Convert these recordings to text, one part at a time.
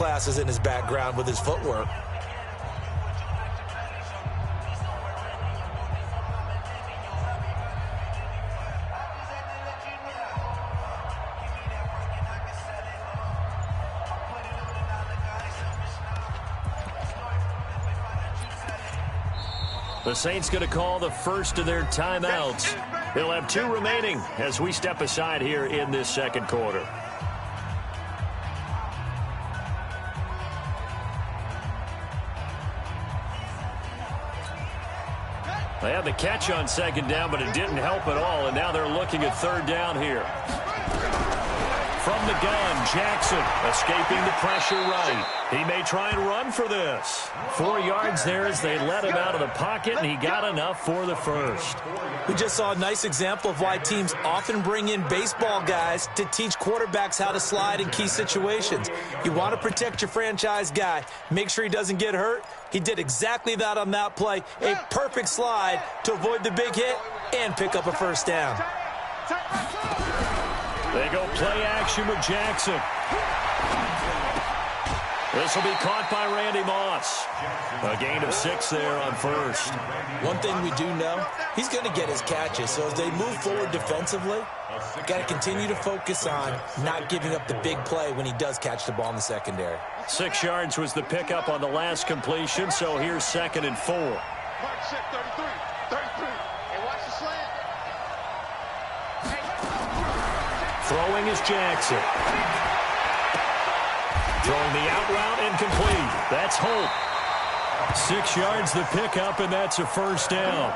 classes in his background with his footwork. The Saints going to call the first of their timeouts. They'll have 2 remaining as we step aside here in this second quarter. They had the catch on second down, but it didn't help at all, and now they're looking at third down here. From the gun, Jackson escaping the pressure right. He may try and run for this. 4 yards there as they let him out of the pocket, and he got enough for the first. We just saw a nice example of why teams often bring in baseball guys to teach quarterbacks how to slide in key situations. You want to protect your franchise guy. Make sure he doesn't get hurt. He did exactly that on that play. A perfect slide to avoid the big hit and pick up a first down. They go play action with Jackson. This will be caught by Randy Moss. A gain of 6 there on first. One thing we do know, he's going to get his catches. So as they move forward defensively, got to continue to focus on not giving up the big play when he does catch the ball in the secondary. 6 yards was the pickup on the last completion, so here's 2nd and 4. Mark set 33. And watch the slant. Throwing is Jackson. Throwing the out route incomplete. That's Holt. 6 yards the pickup, and that's a first down.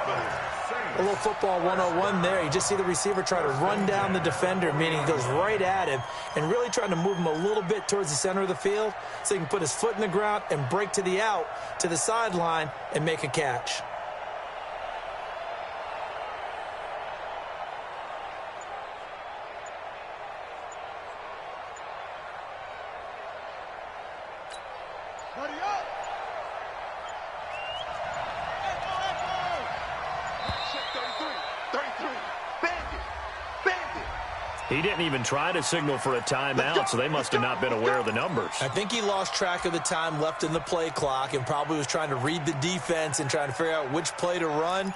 A little football 101 there. You just see the receiver try to run down the defender, meaning he goes right at him and really trying to move him a little bit towards the center of the field so he can put his foot in the ground and break to the out, to the sideline, and make a catch. He didn't even try to signal for a timeout, so they must have not been aware of the numbers. I think he lost track of the time left in the play clock and probably was trying to read the defense and trying to figure out which play to run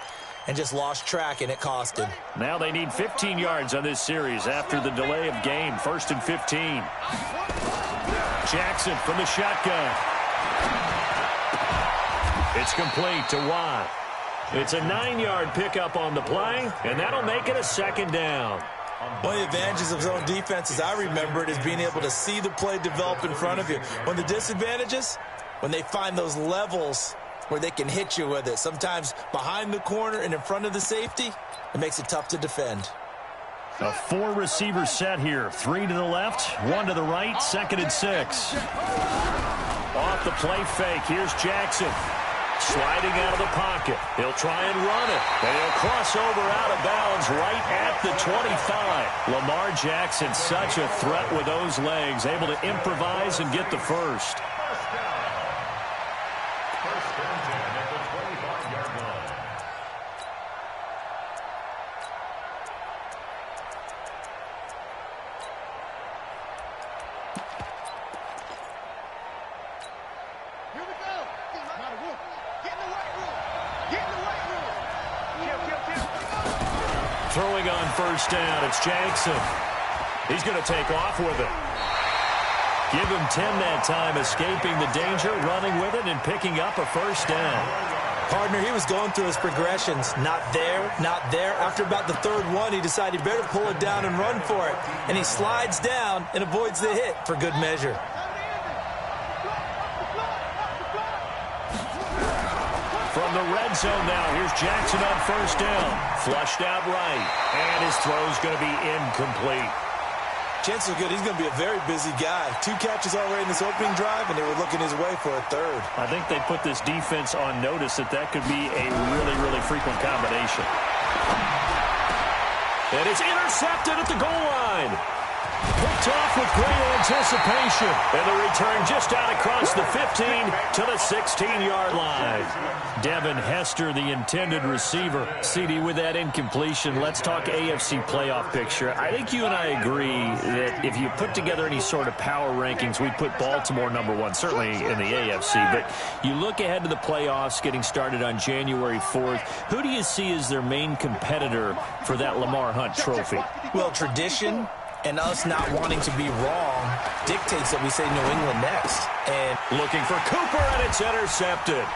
and just lost track, and it cost him. Now they need 15 yards on this series after the delay of game. 1st and 15. Jackson from the shotgun. It's complete to Watt. It's a 9-yard pickup on the play, and that'll make it a 2nd down. One of the advantages of zone defense, as I remember it, is being able to see the play develop in front of you. One of the disadvantages, when they find those levels where they can hit you with it, sometimes behind the corner and in front of the safety, it makes it tough to defend. A 4-receiver set here. 3 to the left, 1 to the right, 2nd and 6. Off the play fake, here's Jackson. Sliding out of the pocket. He'll try and run it. And he'll cross over out of bounds right at the 25. Lamar Jackson, such a threat with those legs, able to improvise and get the first. Throwing on first down, it's Jackson. He's going to take off with it. Give him 10 that time, escaping the danger, running with it, and picking up a first down. Partner, he was going through his progressions. Not there, not there. After about the 3rd one, he decided he better pull it down and run for it. And he slides down and avoids the hit for good measure. From the red zone now, here's Jackson on first down. Flushed out right, and his throw's going to be incomplete. Chances are good he's going to be a very busy guy. 2 catches already in this opening drive, and they were looking his way for a 3rd. I think they put this defense on notice that could be a really, really frequent combination. And it's intercepted at the goal line. Picked off with great anticipation. And the return just out across the 15 to the 16-yard line. Devin Hester, the intended receiver. CD, with that incompletion, let's talk AFC playoff picture. I think you and I agree that if you put together any sort of power rankings, we'd put Baltimore #1, certainly in the AFC. But you look ahead to the playoffs getting started on January 4th. Who do you see as their main competitor for that Lamar Hunt trophy? Well, tradition and us not wanting to be wrong dictates that we say New England next. And looking for Cooper, and it's intercepted.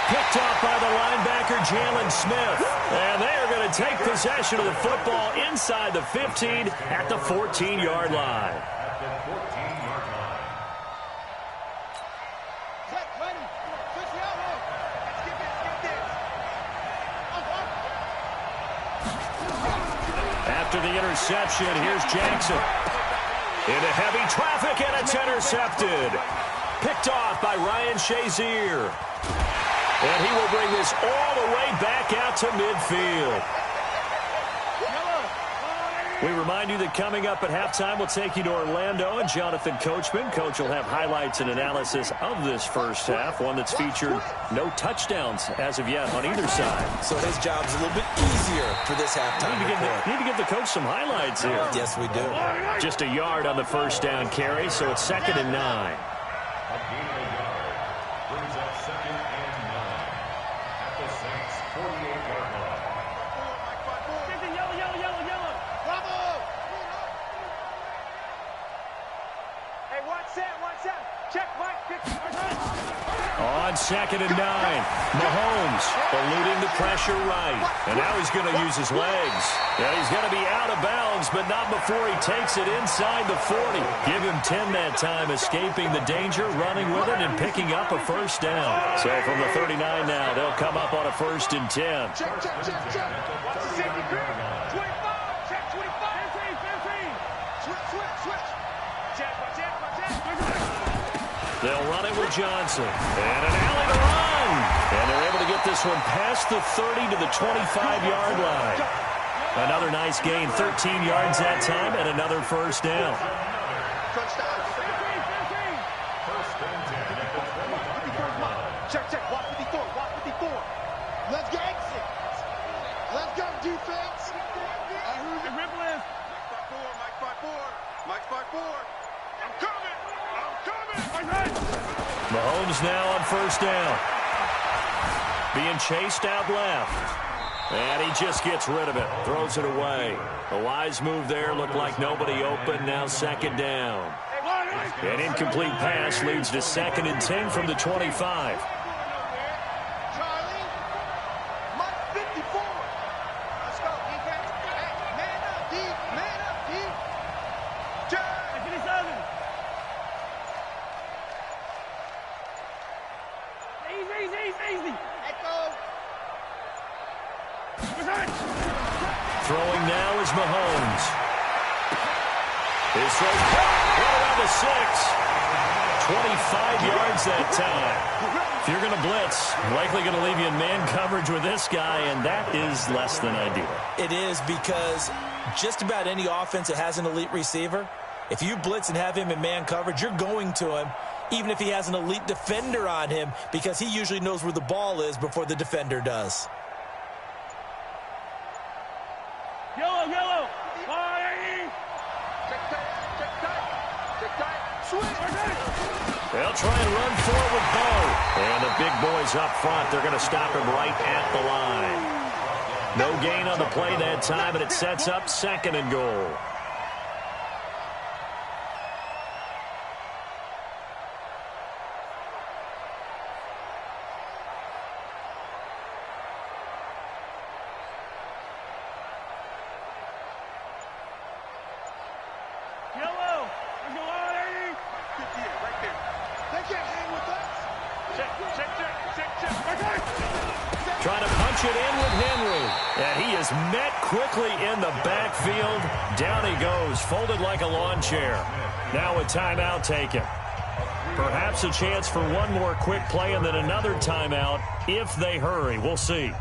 Picked off by the linebacker, Jalen Smith. And they are going to take possession of the football inside the 15 at the 14-yard line. After the interception, here's Jackson. Into heavy traffic, and it's intercepted. Picked off by Ryan Shazier. And he will bring this all the way back out to midfield. We remind you that coming up at halftime, we'll take you to Orlando and Jonathan Coachman. Coach will have highlights and analysis of this first half, one that's featured no touchdowns as of yet on either side. So his job's a little bit easier for this halftime report. Need to give the coach some highlights here. Yes, we do. Just a yard on the first down carry, so it's 2nd and 9. On 2nd and 9, Mahomes eluding the pressure right. And now he's going to use his legs. And he's going to be out of bounds, but not before he takes it inside the 40. Give him 10 that time, escaping the danger, running with it, and picking up a first down. So from the 39 now, they'll come up on a 1st and 10. Check. What's the safety crew? 25. Check 25. 15. Switch. Check. They'll run it with Johnson. And an alley to run. And they're able to get this one past the 30 to the 25-yard line. Another nice gain, 13 yards that time, and another first down. Check. Watch 54. Let's go. Let's go, defense. The ripple is. Mike 5-4. I'm coming. Mahomes now on first down. Being chased out left. And he just gets rid of it. Throws it away. A wise move there. Looked like nobody open. Now 2nd down. An incomplete pass leads to 2nd and 10 from the 25. Throwing now is Mahomes. His throw right around the 6. 25 yards that time. If you're going to blitz, likely going to leave you in man coverage with this guy, and that is less than ideal. It is, because just about any offense that has an elite receiver, if you blitz and have him in man coverage, you're going to him, even if he has an elite defender on him, because he usually knows where the ball is before the defender does. Yellow. They'll try and run forward with Bo. And the big boys up front, they're going to stop him right at the line. No gain on the play that time, and it sets up 2nd and goal. Trying to punch it in with Henry. And he is met quickly in the backfield. Down he goes, folded like a lawn chair. Now a timeout taken. Perhaps a chance for one more quick play and then another timeout if they hurry. We'll see.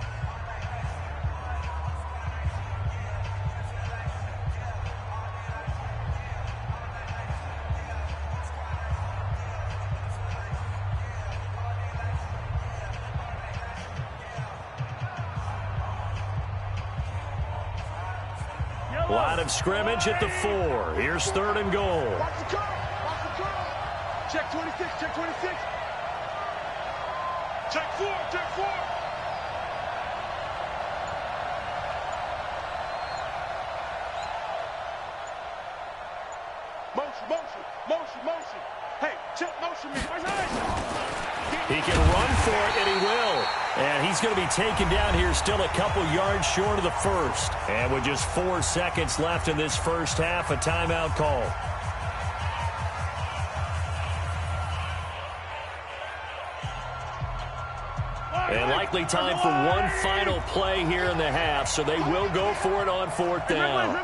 Line of scrimmage at the 4. Here's 3rd and goal. Watch the curl. Watch the curl. Check 26. Check 26. Check 4. Check 4. Motion. Hey, check motion, man. He can run for it, and he will. And he's going to be taken down here still a couple yards short of the first. And with just 4 seconds left in this first half, a timeout call. And likely time for one final play here in the half, so they will go for it on 4th down.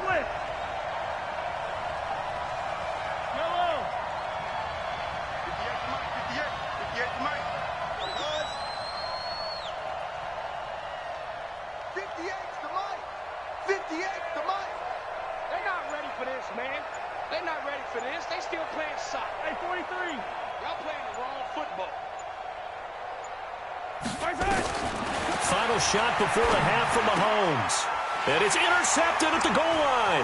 Final shot before the half from Mahomes. And it's intercepted at the goal line.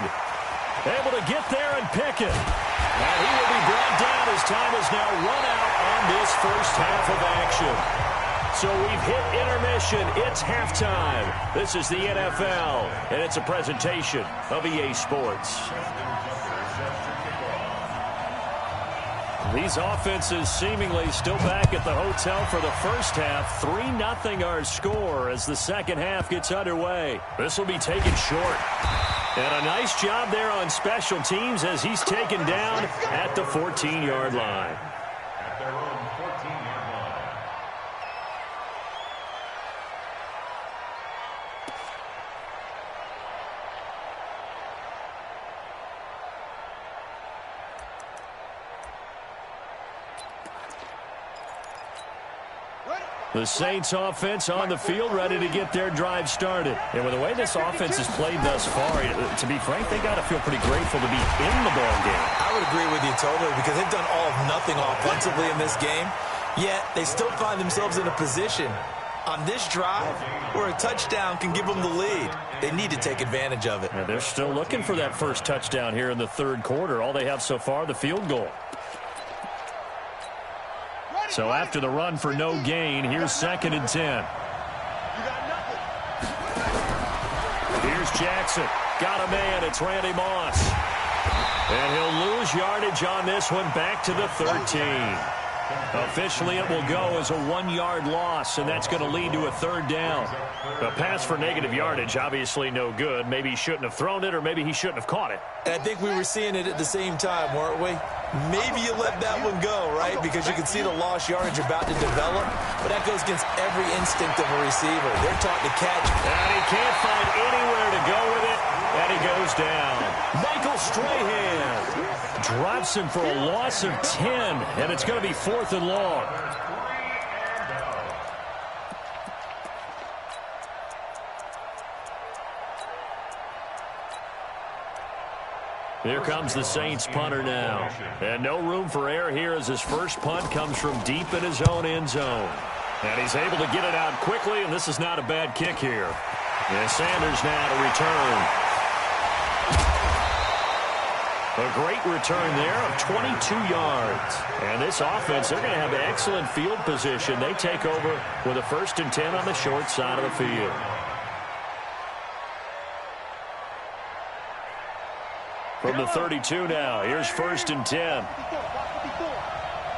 Able to get there and pick it. And he will be brought down as time has now run out on this first half of action. So we've hit intermission. It's halftime. This is the NFL, and it's a presentation of EA Sports. These offenses seemingly still back at the hotel for the first half. 3-0 our score as the second half gets underway. This will be taken short. And a nice job there on special teams as he's taken down at the 14-yard line. The Saints offense on the field ready to get their drive started. And with the way this offense has played thus far, to be frank, they got to feel pretty grateful to be in the ball game. I would agree with you totally because they've done all of nothing offensively in this game, yet they still find themselves in a position on this drive where a touchdown can give them the lead. They need to take advantage of it. And they're still looking for that first touchdown here in the third quarter. All they have so far, the field goal. So after the run for no gain, here's 2nd and 10. Here's Jackson. Got a man. It's Randy Moss. And he'll lose yardage on this one back to the 13. Officially, it will go as a 1-yard loss, and that's going to lead to a 3rd down. A pass for negative yardage, obviously no good. Maybe he shouldn't have thrown it, or maybe he shouldn't have caught it. And I think we were seeing it at the same time, weren't we? Maybe you let that one go, right? Because you can see the lost yardage about to develop, but that goes against every instinct of a receiver. They're taught to catch. And he can't find anywhere to go with it, and he goes down. Michael Strahan drops him for a loss of 10, and it's going to be 4th and long. Here comes the Saints punter now. And no room for error here as his first punt comes from deep in his own end zone. And he's able to get it out quickly, and this is not a bad kick here. And Sanders now to return. A great return there of 22 yards. And this offense, they're going to have excellent field position. They take over with a 1st and 10 on the short side of the field. From the 32 now, here's 1st and 10.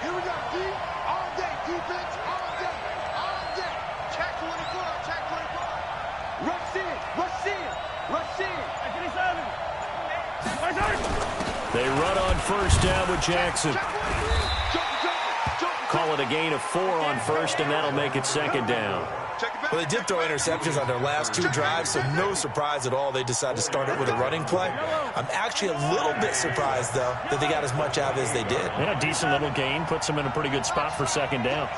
Here we go, D. All day, defense, all day, all day. Check 24, check 24. Rush in, rush in, rush in. 57. They run on 1st down with Jackson. Call it a gain of 4 on 1st, and that'll make it 2nd down. Well, they did throw interceptions on their last 2 drives, so no surprise at all they decided to start it with a running play. I'm actually a little bit surprised, though, that they got as much out as they did. Yeah, a decent little gain. Puts them in a pretty good spot for 2nd down.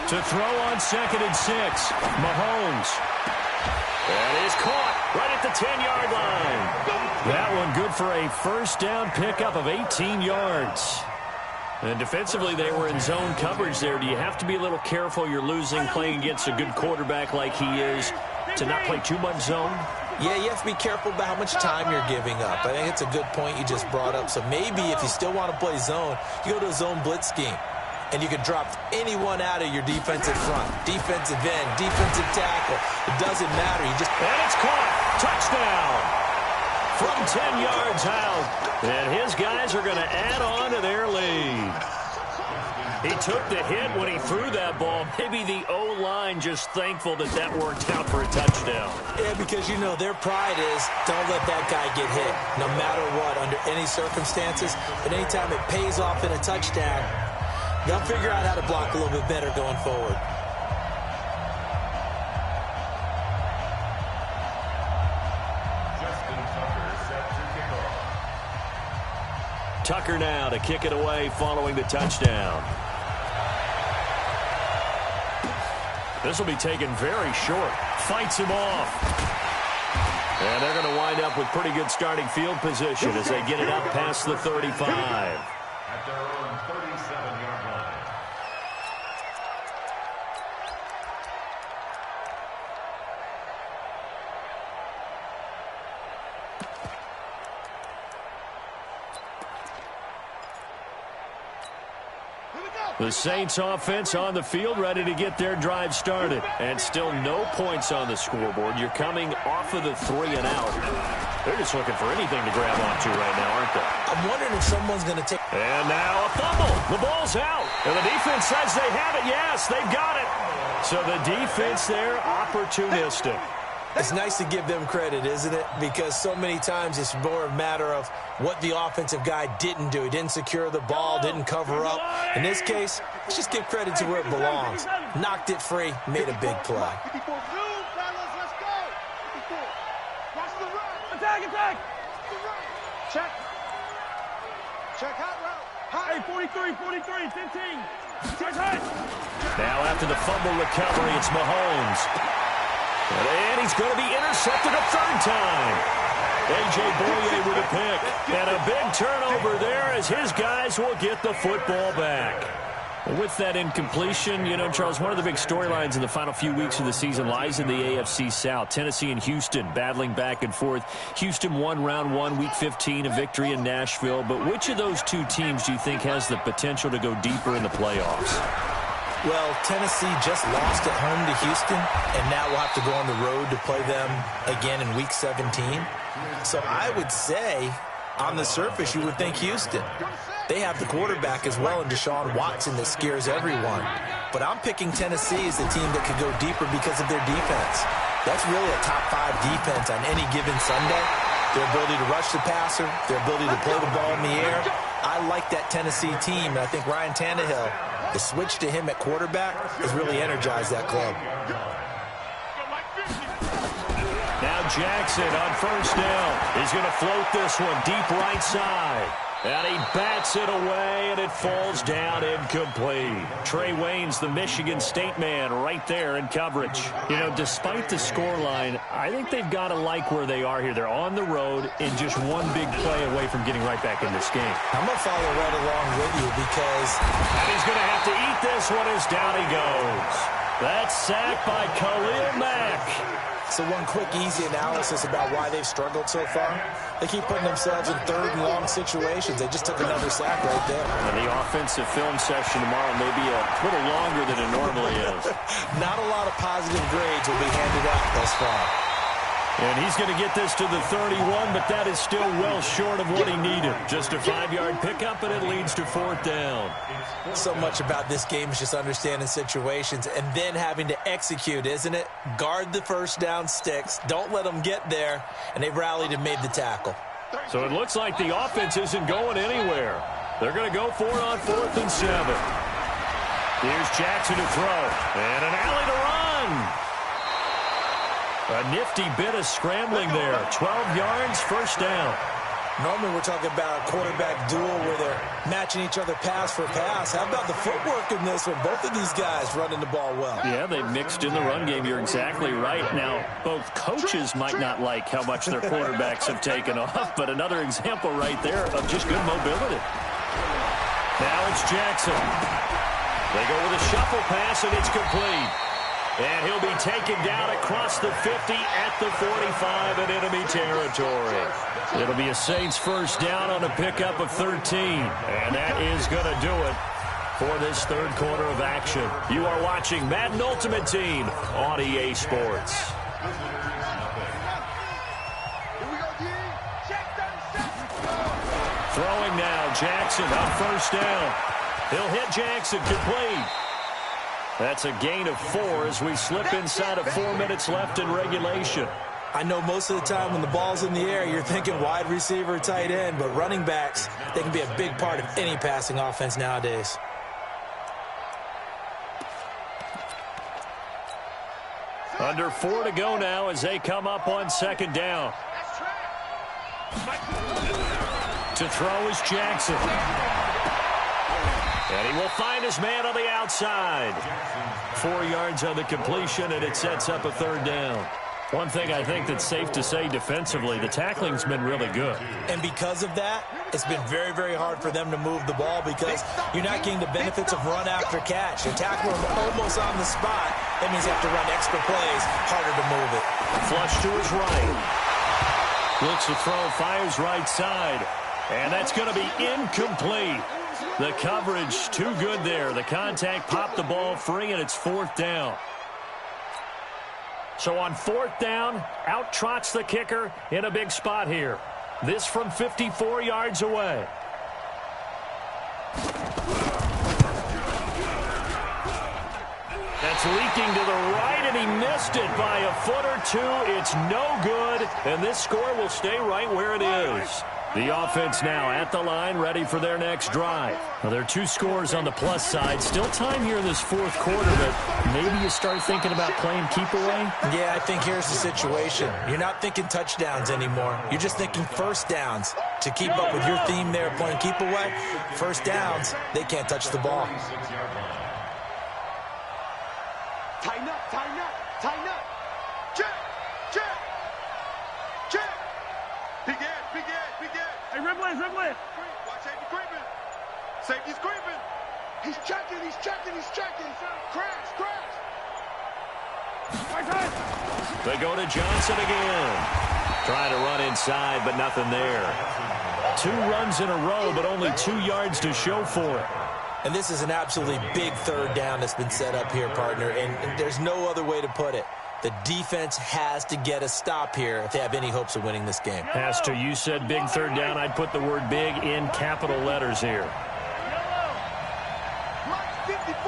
To throw on 2nd and 6. Mahomes. That is caught right at the 10-yard line. That one good for a first down pickup of 18 yards. And defensively, they were in zone coverage there. Do you have to be a little careful you're losing playing against a good quarterback like he is to not play too much zone? Yeah, you have to be careful about how much time you're giving up. I think it's a good point you just brought up. So maybe if you still want to play zone, you go to a zone blitz scheme. And you can drop anyone out of your defensive front. Defensive end, defensive tackle. It doesn't matter. You just... And it's caught. Touchdown. From 10 yards out. And his guys are going to add on to their lead. He took the hit when he threw that ball. Maybe the O-line just thankful that that worked out for a touchdown. Yeah, because, you know, their pride is don't let that guy get hit. No matter what, under any circumstances. But anytime it pays off in a touchdown, they'll figure out how to block a little bit better going forward. Tucker now to kick it away following the touchdown. This will be taken very short. Fights him off. And they're going to wind up with pretty good starting field position as they get it up past the 35. At their own 37-yard line. The Saints offense on the field ready to get their drive started. And still no points on the scoreboard. You're coming off of the 3 and out. They're just looking for anything to grab onto right now, aren't they? I'm wondering if someone's going to take... And now a fumble. The ball's out. And the defense says they have it. Yes, they've got it. So the defense there, opportunistic. It's nice to give them credit, isn't it? Because so many times it's more a matter of what the offensive guy didn't do. He didn't secure the ball, didn't cover up. In this case, let's just give credit to where it belongs. Knocked it free, made a big play. 54 zoom, fellas, let's go. 54. Watch the run. Attack. Check. Check hot route. Hey, 43, 15. Check hot. Now after the fumble recovery, it's Mahomes. And he's going to be intercepted a third time. A.J. Boye with a pick. And a big turnover there as his guys will get the football back. With that incompletion, you know, Charles, one of the big storylines in the final few weeks of the season lies in the AFC South. Tennessee and Houston battling back and forth. Houston won round 1, week 15, a victory in Nashville. But which of those two teams do you think has the potential to go deeper in the playoffs? Well, Tennessee just lost at home to Houston, and now we'll have to go on the road to play them again in Week 17. So I would say, on the surface, you would think Houston. They have the quarterback as well in Deshaun Watson that scares everyone. But I'm picking Tennessee as the team that could go deeper because of their defense. That's really a top 5 defense on any given Sunday. Their ability to rush the passer, their ability to play the ball in the air. I like that Tennessee team, and I think Ryan Tannehill, the switch to him at quarterback has really energized that club. Now Jackson on first down. He's going to float this one deep right side. And he bats it away, and it falls down incomplete. Trey Waynes, the Michigan State man, right there in coverage. You know, despite the scoreline, I think they've got to like where they are here. They're on the road and just one big play away from getting right back in this game. I'm going to follow right along with you because... And he's going to have to eat this one as down he goes. That's sacked by Khalil Mack. So one quick, easy analysis about why they've struggled so far. They keep putting themselves in third and long situations. They just took another sack right there. And the offensive film session tomorrow may be a little longer than it normally is. Not a lot of positive grades will be handed out thus far. And he's going to get this to the 31, but that is still well short of what he needed. Just a 5-yard pickup, and it leads to 4th down. So much about this game is just understanding situations and then having to execute, isn't it? Guard the first down sticks. Don't let them get there. And they rallied and made the tackle. So it looks like the offense isn't going anywhere. They're going to go for it on 4th and 7. Here's Jackson to throw. And an alley to run. A nifty bit of scrambling there. 12 yards, first down. Normally we're talking about a quarterback duel where they're matching each other pass for pass. How about the footwork in this one? Both of these guys running the ball well. Yeah, they mixed in the run game. You're exactly right. Now, both coaches might not like how much their quarterbacks have taken off, but another example right there of just good mobility. Now it's Jackson. They go with a shuffle pass, and it's complete. And he'll be taken down across the 50 at the 45 in enemy territory. It'll be a Saints first down on a pickup of 13. And that is going to do it for this third quarter of action. You are watching Madden Ultimate Team on EA Sports. Throwing now, Jackson on first down. He'll hit Jackson, complete. That's a gain of 4 as we slip inside of 4 minutes left in regulation. I know most of the time when the ball's in the air, you're thinking wide receiver, tight end, but running backs, they can be a big part of any passing offense nowadays. Under 4 to go now as they come up on second down. To throw is Jackson. And he will find his man on the outside. 4 yards on the completion, and it sets up a third down. One thing I think that's safe to say defensively, the tackling's been really good. And because of that, it's been very, very hard for them to move the ball because you're not getting the benefits of run after catch. You're tackling them almost on the spot. That means you have to run extra plays, harder to move it. Flush to his right. Looks to throw, fires right side. And that's going to be incomplete. The coverage too good there. The contact popped the ball free, and it's fourth down. So on fourth down, out trots the kicker in a big spot here. This from 54 yards away. That's leaking to the right, and he missed it by a foot or two. It's no good, and this score will stay right where it is. The offense now at the line, ready for their next drive. Well, there are 2 scores on the plus side. Still time here in this fourth quarter, but maybe you start thinking about playing keep away? Yeah, I think here's the situation. You're not thinking touchdowns anymore. You're just thinking first downs. To keep up with your theme there, playing keep away, first downs, they can't touch the ball. Tighten up, tighten up, tighten up. Check, check, check. Big Ed, big Ed, big Ed. Hey, Ripley, Ripley. Watch safety creeping. Safety's creeping. He's checking, he's checking, he's checking. Crash, crash. They go to Johnson again. Trying to run inside, but nothing there. 2 runs in a row, but only 2 yards to show for it. And this is an absolutely big third down that's been set up here, partner, and there's no other way to put it. The defense has to get a stop here if they have any hopes of winning this game. Has to. You said big third down. I'd put the word big in capital letters here. Mike 54.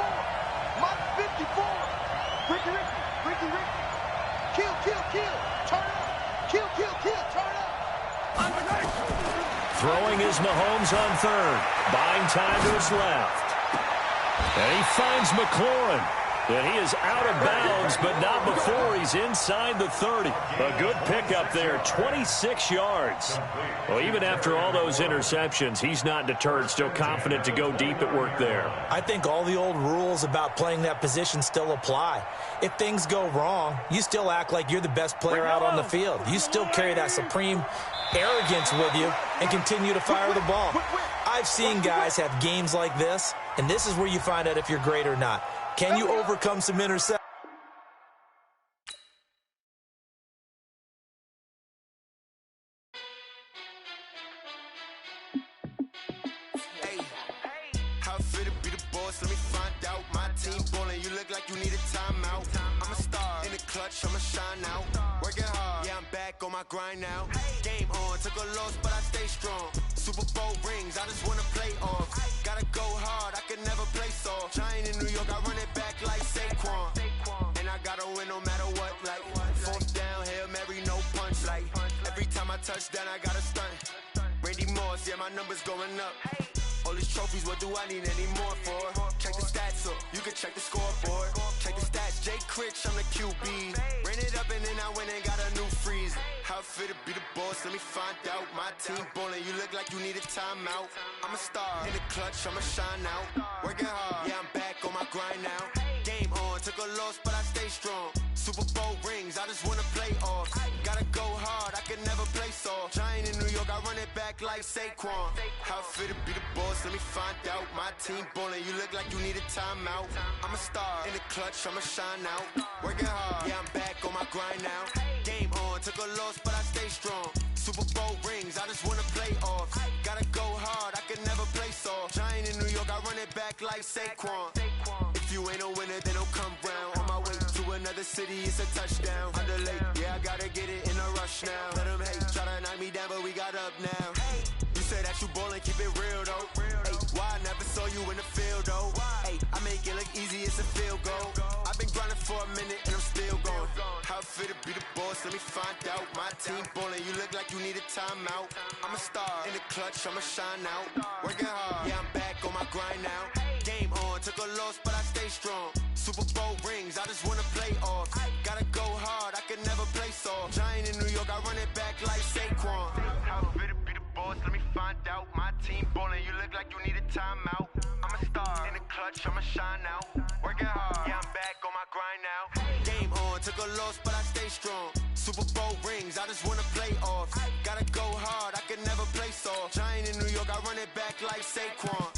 Mike 54. Ricky, Ricky, Ricky, Ricky. Kill, kill, kill. Turn up. Kill, kill, kill. Turn up. Throwing is Mahomes on third. Buying time to his left. And he finds McLaurin. And he is out of bounds, but not before he's inside the 30. A good pickup there, 26 yards. Well, even after all those interceptions, he's not deterred, still confident to go deep at work there. I think all the old rules about playing that position still apply. If things go wrong, you still act like you're the best player out on the field. You still carry that supreme arrogance with you and continue to fire the ball. I've seen guys have games like this, and this is where you find out if you're great or not. Can you overcome some interceptions? Hey, how it feel to be the boss? Let me find out. My team ballin', you look like you need a timeout. I'm a star in the clutch, I'ma shine out. Working hard, yeah, I'm back on my grind now. Game on, took a loss, but I stay strong. Super Bowl rings, I just wanna play off. Gotta go hard, I can never play soft. Giant in New York, I run it back like Saquon. And I gotta win no matter what, like fourth down, Hail Mary, no punch, like every time I touch down, I gotta stunt. Randy Moss, yeah, my numbers going up. All these trophies, what do I need any more for? Check the stats up, you can check the scoreboard. Check the stats, J. Rich, I'm the QB. Ran it up and then I went and got a new freeze. How it feel to be the boss? Let me find out. My team ballin', you look like you need a timeout. I'm a star in the clutch, I'ma shine out. Working hard, yeah, I'm back on my grind now. Game on, took a loss, but I stay strong. Super Bowl rings, I just wanna play off. Gotta go hard, I can never play soft. Giant in New York, I run it back like Saquon. How it feel to be the boss? Let me find out. My team ballin', you look like you need a timeout. I'm a star in the clutch, I'ma shine out. Working hard, yeah, I'm back on my grind now. Game on, took a loss, but I stay strong. Super Bowl rings, I just wanna play off. Gotta go hard, I can never play soft. Giant in New York, I run it back like Saquon. If you ain't a winner, then don't come round. On my way to another city, it's a touchdown. Underlay, yeah, I gotta get it in a rush now. Let them hate, try to knock me down, but we got up now. You say that you ballin', keep it real though. Hey, why I never saw you in the field though? Hey, I make it look easy, it's a field goal. I've been grinding for a minute and I'm still going. How it feel to be the boss? Let me find out. My team ballin', you look like you need a timeout. I'm a star in the clutch, I'ma shine out. Working hard, yeah, I'm back on my grind now. Game on, took a loss, but I stay strong. Super Bowl rings, I just wanna play off. Gotta go hard, I can never play soft. Giant in New York, I run it back like Saquon. How it feel to be the boss? Let me find out. My team ballin', you look like you need a timeout. I'm a star in the clutch, I'ma shine out. Working hard, yeah, I'm back on my grind now. Game on, took a loss, but I stay strong. Super Bowl rings, I just wanna play off. Gotta go hard, I can never play soft. Giant in New York, I run it back like Saquon.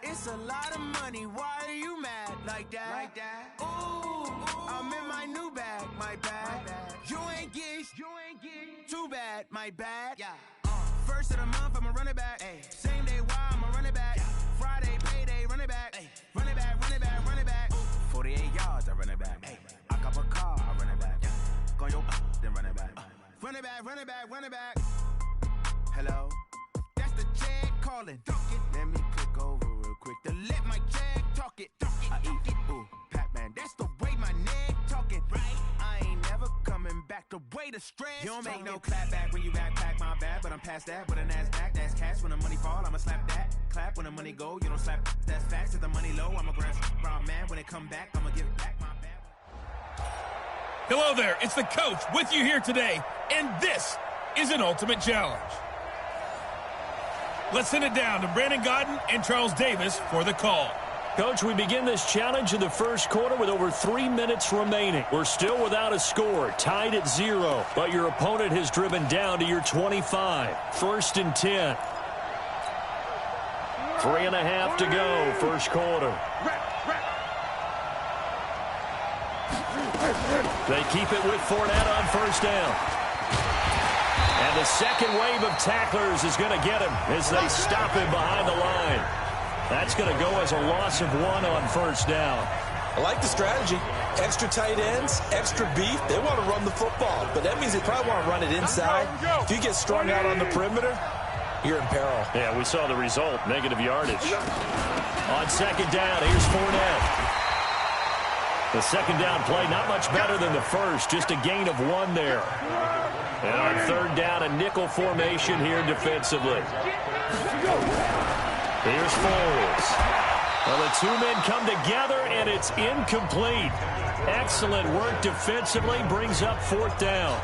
It's a lot of money, why are you mad like that? Ooh, I'm in my new bag, my bad. You ain't get too bad, my bad. First of the month, I'ma run it back. Same day, why I'ma run it back. Friday, payday, run it back. Run it back, run it back, run it back. 48 yards, I run it back. I cop a car, I run it back. Go your then run it back. Run it back, run it back, run it back. Hello? That's the check calling. Let me click over real quick to let my check talk it. I eat it, ooh, Pac-Man. That's the way my neck talking. Right? I ain't never coming back the way the stress. You don't make no clap back when you backpack, my bad. But I'm past that with a NASDAQ. That's cash when the money fall. I'ma slap that. Clap when the money go. You don't slap. That's facts. If the money low, I'ma grab brown man. When it come back, I'ma give it back, my bad. Hello there. It's the coach with you here today. And this is an ultimate challenge. Let's send it down to Brandon Godden and Charles Davis for the call. Coach, we begin this challenge in the first quarter with over 3 minutes remaining. We're still without a score, tied at 0, but your opponent has driven down to your 25. 1st and 10. 3.5 to go, first quarter. They keep it with Fournette on first down. And the second wave of tacklers is going to get him as they stop him behind the line. That's going to go as a loss of 1 on first down. I like the strategy. Extra tight ends, extra beef. They want to run the football, but that means they probably want to run it inside. If you get strung out on the perimeter, you're in peril. Yeah, we saw the result, negative yardage. On second down, here's Fournette. The second down play, not much better than the first, just a gain of 1 there. And on third down, a nickel formation here defensively. Here's Foles. Well, the two men come together, and it's incomplete. Excellent work defensively, brings up 4th down.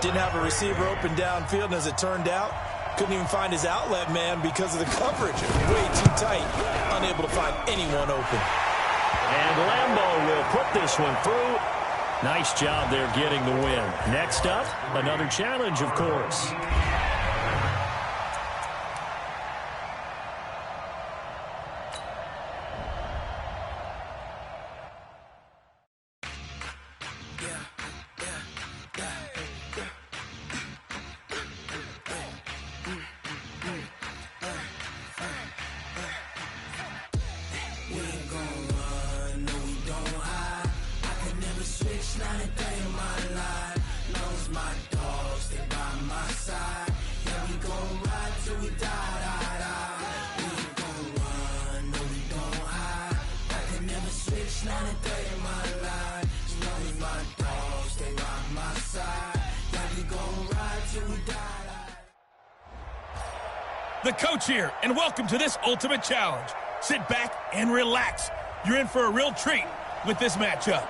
Didn't have a receiver open downfield, and as it turned out, couldn't even find his outlet man because of the coverage. Way too tight, unable to find anyone open. And Lambeau will put this one through. Nice job there getting the win. Next up, another challenge, of course. the coach here, and welcome to this Ultimate Challenge. Sit back and relax. You're in for a real treat with this matchup.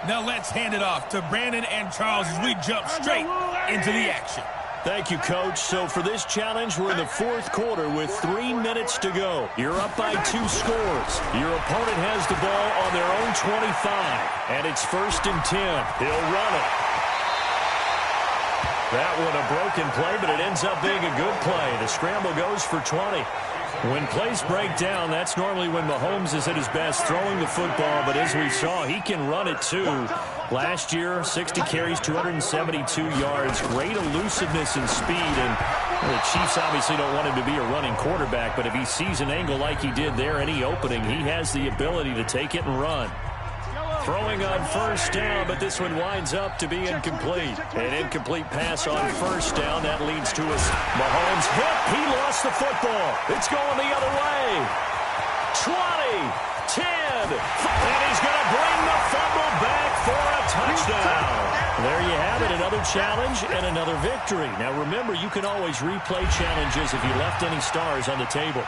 Now let's hand it off to Brandon and Charles as we jump straight into the action. Thank you, Coach. So for this challenge, we're in the fourth quarter with 3 minutes to go. You're up by 2 scores. Your opponent has the ball on their own 25, and it's 1st and 10. He'll run it. That one a broken play, but it ends up being a good play. The scramble goes for 20. When plays break down, that's normally when Mahomes is at his best throwing the football, but as we saw, he can run it too. Last year, 60 carries, 272 yards, great elusiveness and speed, and the Chiefs obviously don't want him to be a running quarterback, but if he sees an angle like he did there, any opening, he has the ability to take it and run. Throwing on 1st down, but this one winds up to be incomplete. An incomplete pass on 1st down. That leads to a Mahomes hit. He lost the football. It's going the other way. 20, 10, and he's going to bring the fumble back for a touchdown. There you have it, another challenge and another victory. Now remember, you can always replay challenges if you left any stars on the table.